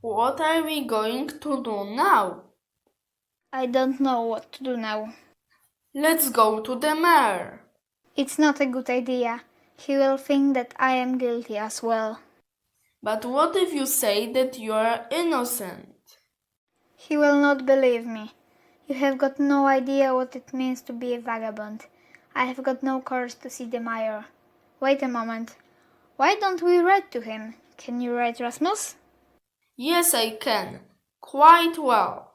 What are we going to do now? I don't know what to do now. Let's go to the mayor. It's not a good idea. He will think that I am guilty as well. But what if you say that you are innocent? He will not believe me. You have got no idea what it means to be a vagabond. I have got no courage to see the mayor. Wait a moment. Why don't we write to him? Can you write, Rasmus? Yes, I can. Quite well.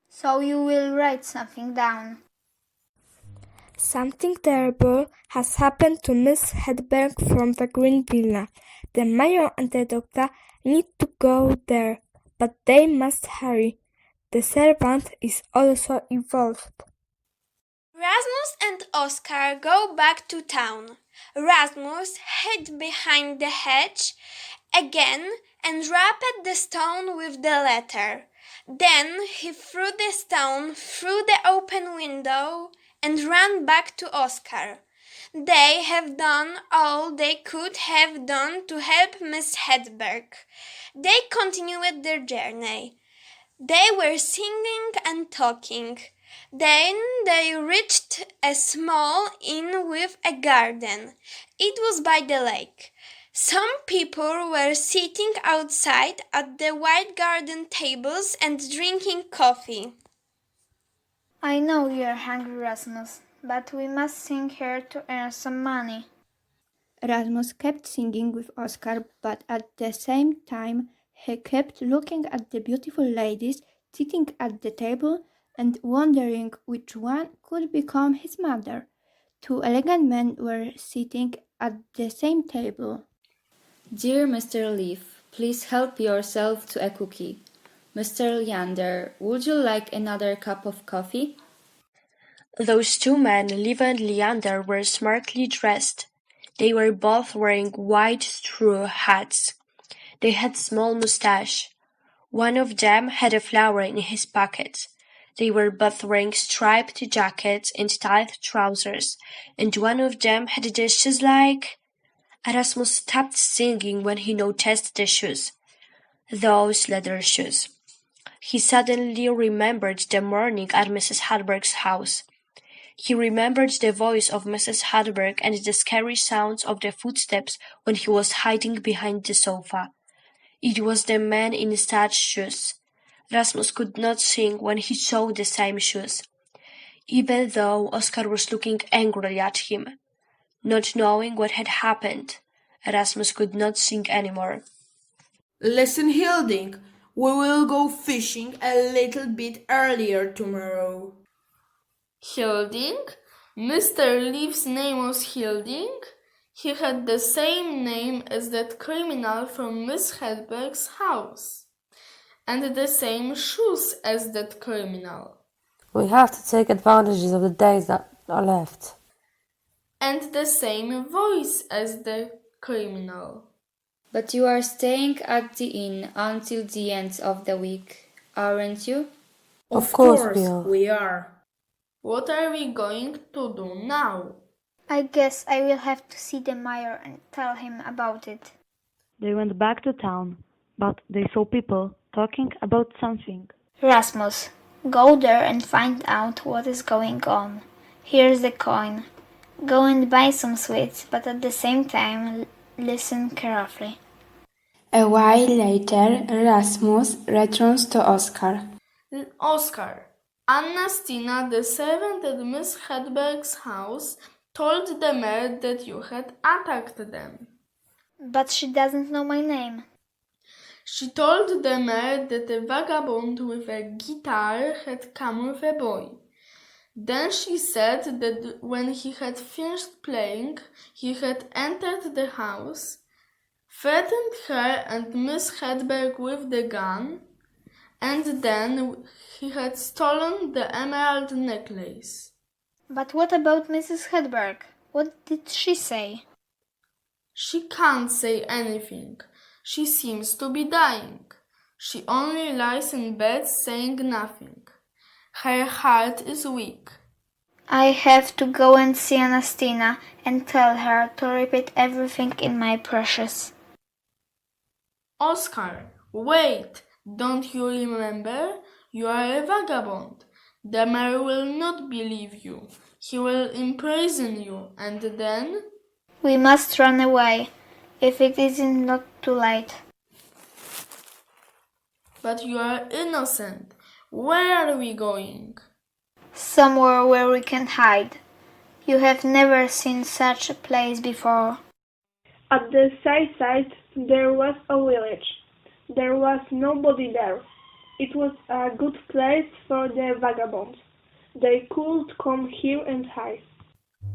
So you will write something down. Something terrible has happened to Miss Hedberg from the Green Villa. The mayor and the doctor need to go there, but they must hurry. The servant is also involved. Rasmus and Oskar go back to town. Rasmus hid behind the hedge again and wrapped the stone with the letter. Then he threw the stone through the open window and ran back to Oskar. They have done all they could have done to help Miss Hedberg. They continued their journey. They were singing and talking. Then they reached a small inn with a garden. It was by the lake. Some people were sitting outside at the white garden tables and drinking coffee. I know you are hungry, Rasmus, but we must sing here to earn some money. Rasmus kept singing with Oskar, but at the same time he kept looking at the beautiful ladies sitting at the table and wondering which one could become his mother. Two elegant men were sitting at the same table. Dear Mr. Leaf, please help yourself to a cookie. Mr. Leander, would you like another cup of coffee? Those two men, Leaf and Leander, were smartly dressed. They were both wearing white straw hats. They had small moustache. One of them had a flower in his pocket. They were both wearing striped jackets and tight trousers, and one of them had the shoes like... Rasmus stopped singing when he noticed the shoes. Those leather shoes. He suddenly remembered the morning at Mrs. Hedberg's house. He remembered the voice of Mrs. Hedberg and the scary sounds of the footsteps when he was hiding behind the sofa. It was the man in such shoes. Rasmus could not sing when he saw the same shoes, even though Oskar was looking angrily at him. Not knowing what had happened, Rasmus could not sing anymore. Listen, Hilding, we will go fishing a little bit earlier tomorrow. Hilding? Mr. Leaf's name was Hilding? He had the same name as that criminal from Miss Hedberg's house, and the same shoes as that criminal. We have to take advantage of the days that are left. And the same voice as the criminal. But you are staying at the inn until the end of the week, aren't you? Of course we are. What are we going to do now? I guess I will have to see the mayor and tell him about it. They went back to town, but they saw people talking about something. Rasmus, go there and find out what is going on. Here's the coin. Go and buy some sweets, but at the same time, listen carefully. A while later, Rasmus returns to Oskar. Oskar, Anna Stina, the servant at Miss Hedberg's house, told the mayor that you had attacked them. But she doesn't know my name. She told the mayor that a vagabond with a guitar had come with a boy. Then she said that when he had finished playing, he had entered the house, threatened her and Miss Hedberg with the gun, and then he had stolen the emerald necklace. But what about Mrs. Hedberg? What did she say? She can't say anything. She seems to be dying. She only lies in bed saying nothing. Her heart is weak. I have to go and see Anastina and tell her to repeat everything in my precious. Oskar, wait! Don't you remember? You are a vagabond. The mayor will not believe you. He will imprison you, and then... We must run away, if it isn't not too late. But you are innocent. Where are we going? Somewhere where we can hide. You have never seen such a place before. At the seaside there was a village. There was nobody there. It was a good place for the vagabonds. They could come here and hide.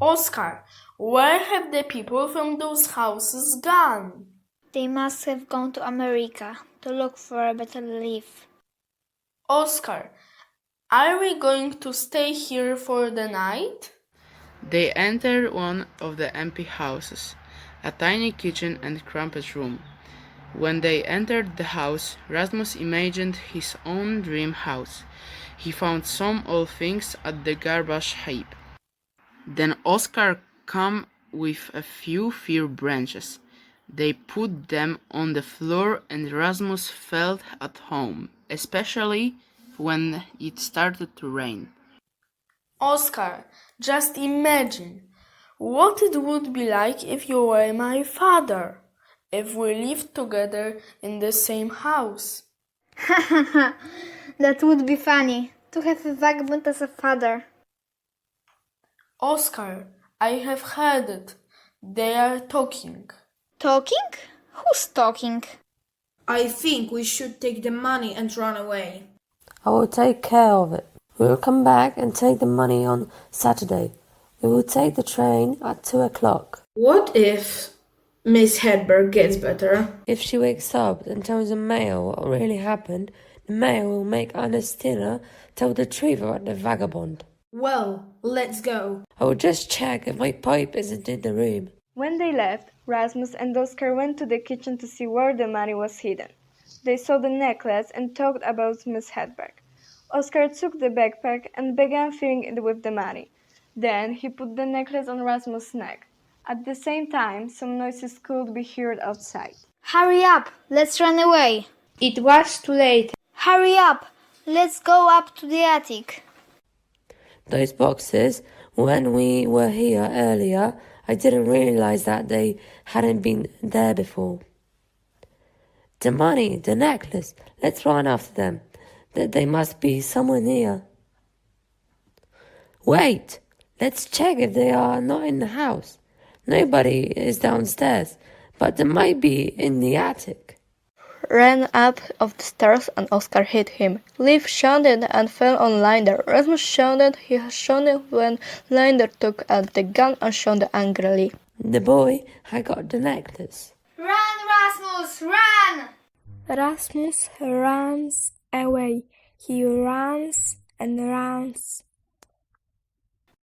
Oscar, where have the people from those houses gone? They must have gone to America to look for a better life. Oscar, are we going to stay here for the night? They entered one of the empty houses, a tiny kitchen and cramped room. When they entered the house, Rasmus imagined his own dream house. He found some old things at the garbage heap. Then Oscar came with a few fir branches. They put them on the floor and Rasmus felt at home, especially when it started to rain. Oscar, just imagine what it would be like if you were my father, if we lived together in the same house. That would be funny, to have a vagabond as a father. Oscar, I have heard it. They are talking. Talking? Who's talking? I think we should take the money and run away. I will take care of it. We will come back and take the money on Saturday. We will take the train at 2 o'clock. What if Miss Hedberg gets better? If she wakes up and tells the mayor what really happened, the mayor will make Ernestina tell the truth about the vagabond. Well, let's go. I will just check if my pipe isn't in the room. When they left, Rasmus and Oscar went to the kitchen to see where the money was hidden. They saw the necklace and talked about Miss Hedberg. Oscar took the backpack and began filling it with the money. Then he put the necklace on Rasmus' neck. At the same time, some noises could be heard outside. Hurry up! Let's run away! It was too late. Hurry up! Let's go up to the attic. Those boxes, when we were here earlier, I didn't realize that they hadn't been there before. The money, the necklace, let's run after them. They must be somewhere near. Wait, let's check if they are not in the house. Nobody is downstairs, but they might be in the attic. Ran up of the stairs and Oscar hit him. Leif shouted and fell on Linder. Rasmus shouted he had shown it when Linder took out the gun and shouted angrily. The boy had got the necklace. Run, Rasmus, run! Rasmus runs away. He runs and runs.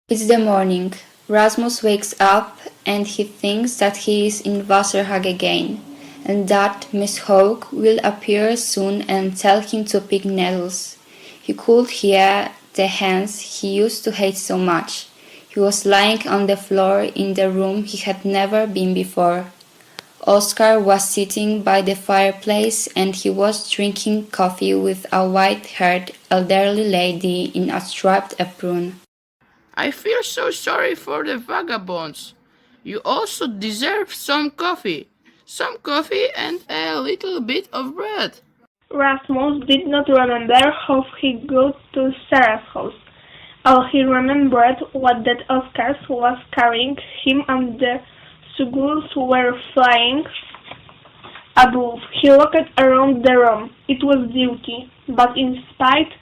It's the morning. Rasmus wakes up and he thinks that he is in Wasserhag again, and that Miss Hawk will appear soon and tell him to pick nettles. He could hear the hens he used to hate so much. He was lying on the floor in the room he had never been before. Oscar was sitting by the fireplace and he was drinking coffee with a white-haired elderly lady in a striped apron. I feel so sorry for the vagabonds. You also deserve some coffee. Some coffee and a little bit of bread. Rasmus did not remember how he got to Sarah's house. All he remembered was that Oscar was carrying him and the seagulls were flying above. He looked around the room. It was dirty, but in spite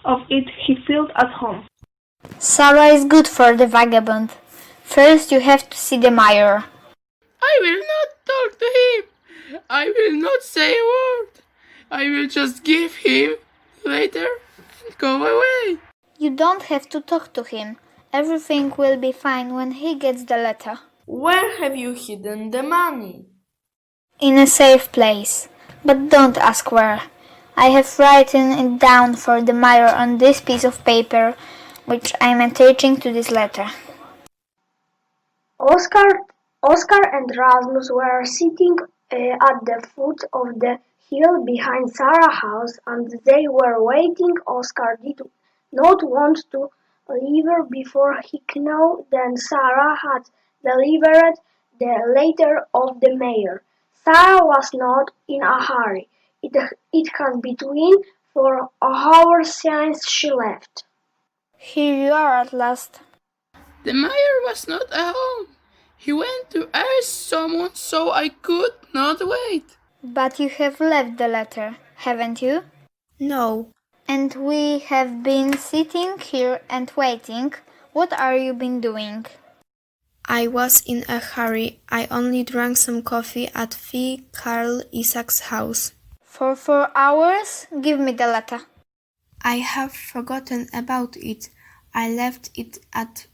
of it he felt at home. Sarah is good for the vagabond. First you have to see the mayor. I will not talk to him. I will not say a word. I will just give him later and go away. You don't have to talk to him. Everything will be fine when he gets the letter. Where have you hidden the money? In a safe place. But don't ask where. I have written it down for the mayor on this piece of paper, which I am attaching to this letter. Oscar and Rasmus were sitting at the foot of the hill behind Sarah's house, and they were waiting. Oscar did not want to leave her before he knew that Sarah had delivered the letter of the mayor. Sarah was not in a hurry. It had been 4 hours since she left. Here you are at last. The mayor was not at home. He went to ask someone, so I could not wait. But you have left the letter, haven't you? No. And we have been sitting here and waiting. What are you been doing? I was in a hurry. I only drank some coffee at Carl Isaac's house. For 4 hours? Give me the letter. I have forgotten about it. I left it at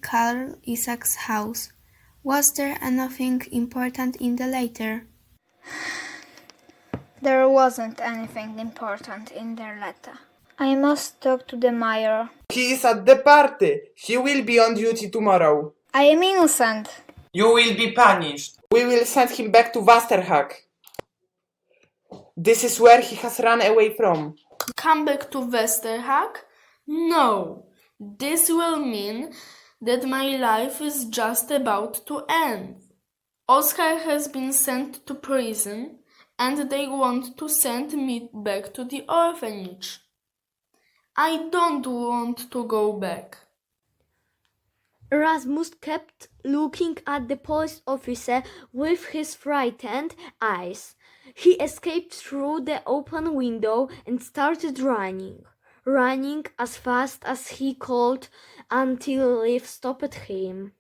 Carl Isaac's house. Was there anything important in the letter? There wasn't anything important in their letter. I must talk to the mayor. He is at the party. He will be on duty tomorrow. I am innocent. You will be punished. We will send him back to Westerhag. This is where he has run away from. Come back to Westerhag? No. This will mean that my life is just about to end. Oscar has been sent to prison, and they want to send me back to the orphanage. I don't want to go back. Rasmus kept looking at the police officer with his frightened eyes. He escaped through the open window and started running as fast as he could until Liv stopped him.